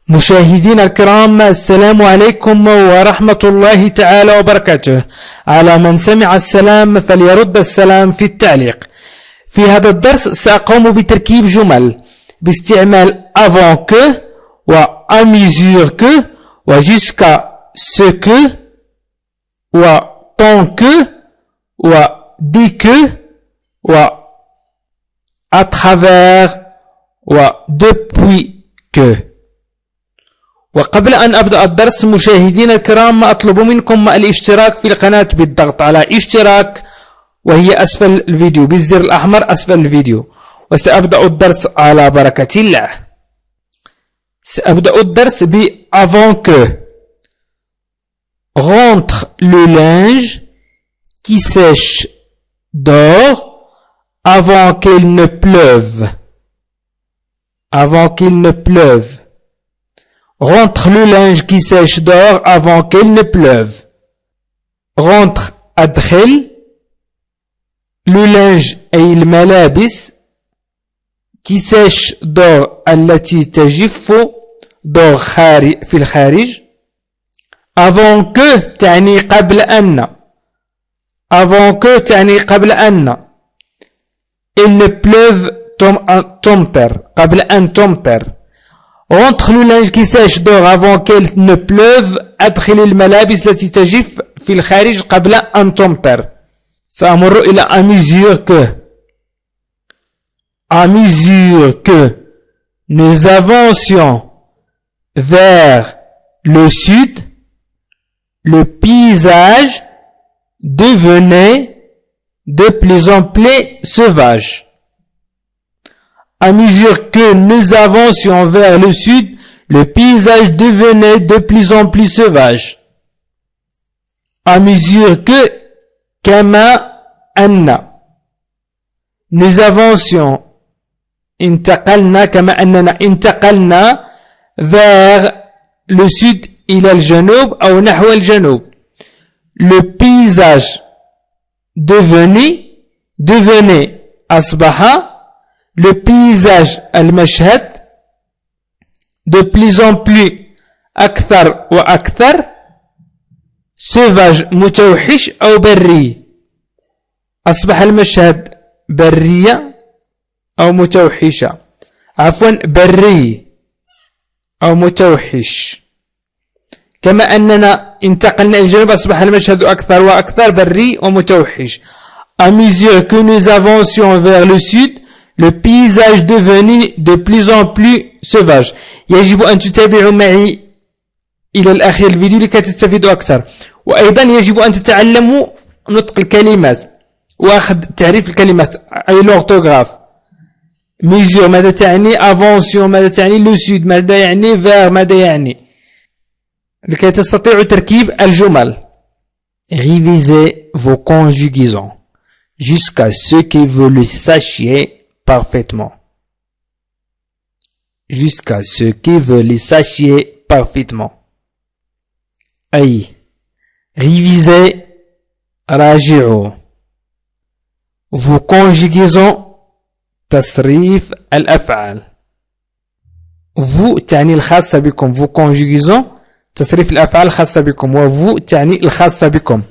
مشاهدينا الكرام، السلام عليكم ورحمة الله تعالى وبركاته. على من سمع السلام فليرد السلام في التعليق. في هذا الدرس سأقوم بتركيب جمل باستعمال avant que و à mesure que و jusqu'à ce que و tant que و dès que و à travers و depuis que. وقبل أن أبدأ الدرس مشاهدينا الكرام، أطلب منكم الاشتراك في القناة بالضغط على اشتراك وهي أسفل الفيديو بالزر الأحمر أسفل الفيديو. وسأبدأ الدرس على بركة الله. سأبدأ الدرس ب avant que. Rentre le linge qui sèche dehors avant qu'il ne pleuve. Avant qu'il ne pleuve. Rentre le linge qui sèche dehors avant qu'il ne pleuve. Rentre أدخل le linge أي الملابس qui sèche dehors التي تجف dehors في الخارج. avant que تعني قبل أن. avant que تعني قبل أن. il ne pleuve تمطر قبل أن تمطر. Rentre le linge qui sèche dehors avant qu'elle ne pleuve. أدخل الملابس التي تجف في الخارج قبل أن تمطر. سأمر إلى à mesure que. À mesure que nous avancions vers le sud, le paysage devenait de plus en plus sauvage. À mesure que nous avancions vers le sud, le paysage devenait de plus en plus sauvage. À mesure que كما أن nous avancions انتقلنا كما أننا انتقلنا vers le sud إلى الجنوب أو نحو الجنوب. Le paysage devenait أصبح le paysage المشهد de plus en plus أكثر وأكثر sauvage متوحش أو بري. أصبح المشهد برية أو متوحشة، عفوا بري أو متوحش. كما أننا انتقلنا إلى الجنوب أصبح المشهد أكثر وأكثر بري ومتوحش. À mesure que nous avancions vers le sud, le paysage devenait de plus en plus sauvage. يجب أن تتابعوا معي إلى الأخير الفيديو لكي تستفيدوا أكثر. وأيضا يجب أن تتعلموا نطق الكلمات وأخذ تعريف الكلمات أي l'orthographe. mesure ماذا تعني، avantion ماذا تعني، le sud ماذا يعني، vers ماذا يعني، لكي تستطيعوا تركيب الجمل. Révisez vos conjugaisons jusqu'à ce que vous le sachiez parfaitement. Jusqu'à ce que vous le sachiez parfaitement. أي révisez راجعوا. Vos conjugaisons تصريف الأفعال. vous تعني الخاصة بكم. vos conjugaisons تصريف الأفعال الخاصة بكم، و vous تعني الخاصة بكم.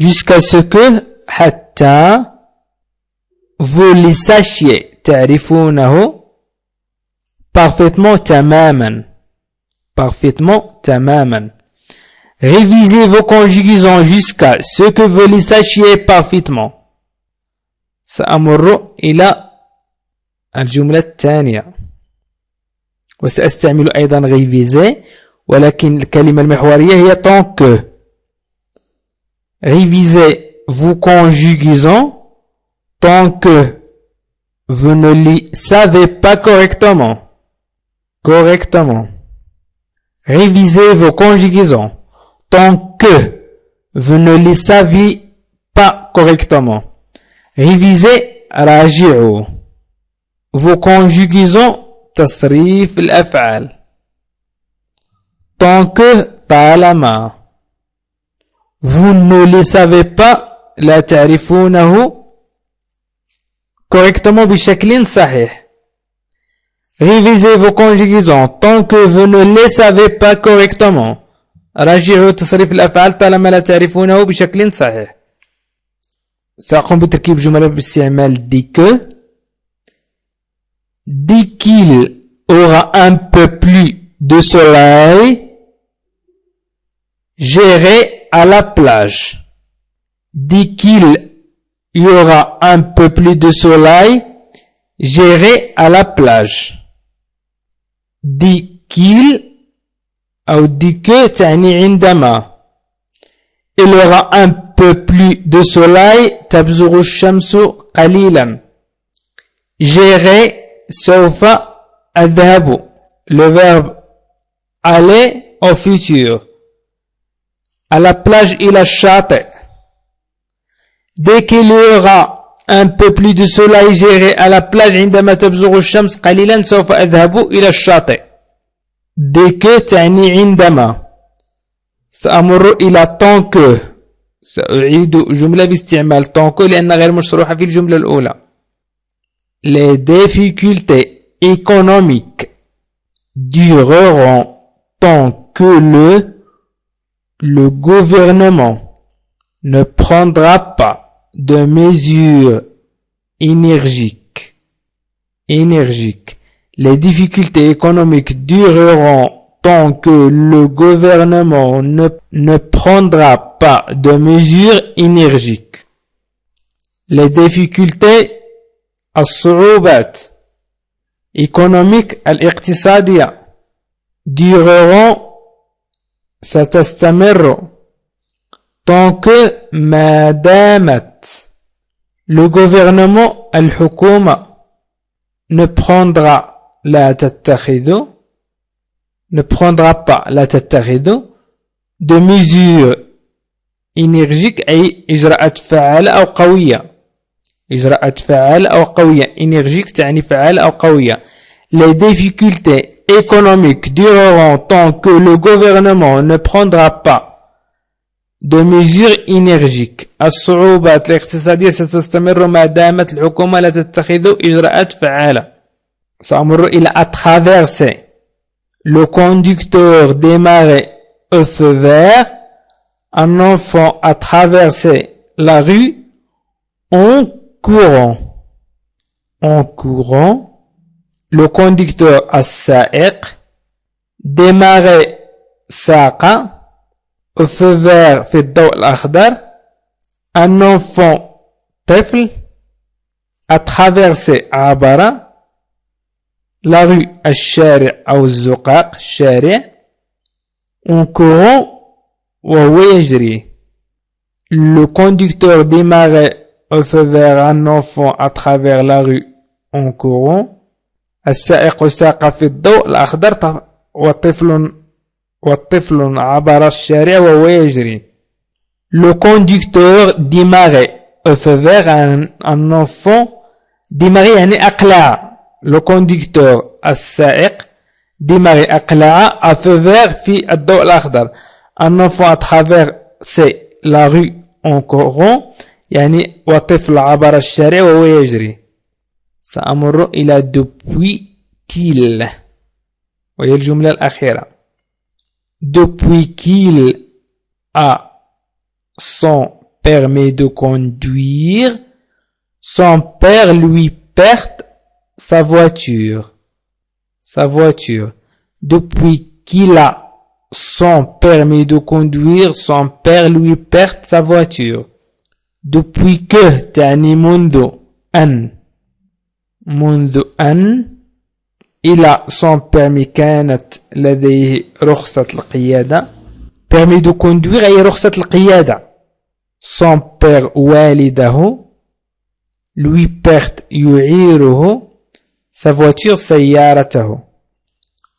jusqu'à ce que حتى vous le sachiez تعرفونه parfaitement تماما. parfaitement تماما. Révisez vos conjugaisons jusqu'à ce que vous les sachiez parfaitement. سأمر إلى الجملة الثانية وسأستعمل أيضا réviser، ولكن الكلمة المحورية هي tant que. Révisez vos conjugaisons tant que vous ne les savez pas correctement. Correctement. Révisez vos conjugaisons tant que vous ne les savez pas correctement. Révisez راجعوا. Vos conjugaisons تصريف الأفعال. tant que طالما. Vous ne les savez pas لا تعرفونه correctement بشكل صحيح. Révisez vos conjugaisons tant que vous ne les savez pas correctement. راجعوا تصريف الأفعال طالما لا تعرفونه بشكل صحيح. سأقوم بتركيب جملة باستعمال dit que. Dit qu'il aura un peu plus de soleil, j'irai à la plage. Dit qu'il y aura un peu plus de soleil, j'irai à la plage. Dit qu'il أو dit que تعني عندما. Il y aura un peu plus de soleil تبزغ الشمس قليلا. J'irai سوف أذهب. Le verbe aller au futur. À la plage إلى الشاطئ. Dès qu'il y aura un peu plus de soleil, j'irai à la plage عندما تبزغ الشمس قليلا سوف أذهب إلى الشاطئ. Dès que تعني عندما. سأمر إلى tant que. سأعيد جملة باستعمال tant que لأنها غير مشروحة في الجملة الأولى. Les difficultés économiques dureront tant que le gouvernement ne prendra pas de mesures énergiques. Les difficultés économiques dureront tant que le gouvernement ne prendra pas de mesures énergiques. Les difficultés الصعوبات économiques الاقتصادية dureront ستستمر tant que ما دامت le gouvernement الحكومة ne prendra لا تتخذ de mesures énergiques أي إجراءات فعالة أو قوية. إجراءات فعالة أو قوية. énergique تعني فعالة أو قوية. Les difficultés économiques dureront tant que le gouvernement ne prendra pas de mesures énergiques. الصعوبات الاقتصادية ستستمر ما دامت الحكومة لا تتخذ إجراءات فعالة. سأمر إلى à traverser. Le conducteur démarrait au feu vert. Un enfant a traversé la rue en courant. Le conducteur السائق démarrait ساق au feu vert في الضوء الأخضر. Un enfant طفل a traversé عبر la rue الشارع أو الزقاق الشارع en courant وهو يجري. Le conducteur démarrait au feu vert un enfant à travers la rue en courant. السائق ساق في الضوء الأخضر والطفل عبر الشارع وهو يجري. Le conducteur démarrait au feu vert un enfant. démarrer يعني أقلع. Le conducteur السائق démarrer أقلع à feu vert في الضوء الأخضر. Un enfant a traversé la rue en courant يعني وطفل عبر الشارع وهو يجري. سأمر إلى depuis qu'il وهي الجملة الأخيرة. Depuis qu'il a son permis de conduire, son père lui perd sa voiture. Depuis qu'il a son permis de conduire, son père lui perd sa voiture. Depuis que تعني منذ أن إلى son permis كانت لديه رخصة القيادة. permis de conduire أي رخصة القيادة. son père والده lui perd يعيره sa voiture سيارته.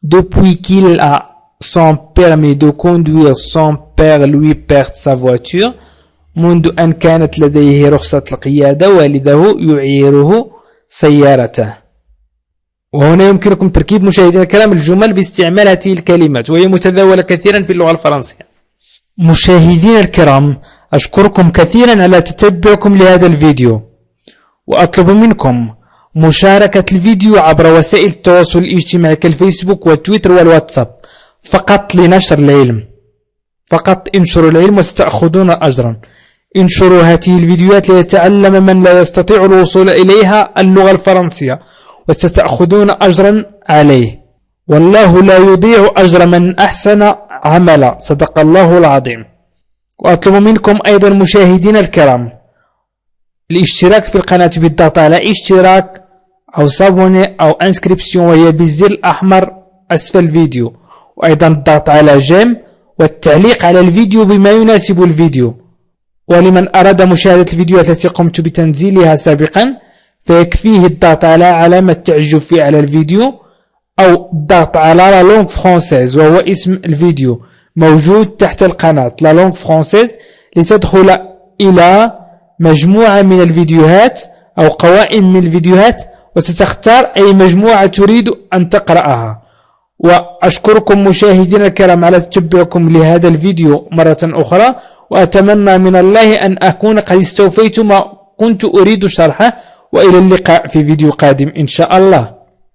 Depuis qu'il a son permis de conduire, son père lui perd sa voiture. منذ أن كانت لديه رخصة القيادة والده يعيره سيارته. وهنا يمكنكم تركيب مشاهدين الكرام الجمل باستعمال هذه الكلمات وهي متداولة كثيرا في اللغة الفرنسية. مشاهدين الكرام أشكركم كثيرا على تتبعكم لهذا الفيديو وأطلب منكم مشاركة الفيديو عبر وسائل التواصل الاجتماعي كالفيسبوك والتويتر والواتساب فقط لنشر العلم. فقط انشروا العلم وستأخذون أجرا. انشروا هذه الفيديوهات ليتعلم من لا يستطيع الوصول إليها اللغة الفرنسية وستأخذون أجرا عليه. والله لا يضيع أجر من أحسن عملا. صدق الله العظيم. وأطلب منكم أيضا مشاهدين الكرام الاشتراك في القناة بالضغط على اشتراك أو صابوني أو انسكريبسيون وهي بالزر الأحمر أسفل الفيديو، وأيضا الضغط على جيم والتعليق على الفيديو بما يناسب الفيديو. ولمن أراد مشاهدة الفيديوهات التي قمت بتنزيلها سابقا فيكفيه الضغط على علامة تعجب في أعلى الفيديو أو الضغط على لا لونغ فرانسيز وهو اسم الفيديو موجود تحت القناة لا لونغ فرانسيز لتدخل إلى مجموعة من الفيديوهات أو قوائم من الفيديوهات وستختار أي مجموعة تريد أن تقرأها. وأشكركم مشاهدين الكرام على تتبعكم لهذا الفيديو مرة أخرى، وأتمنى من الله أن أكون قد استوفيت ما كنت أريد شرحه، وإلى اللقاء في فيديو قادم إن شاء الله.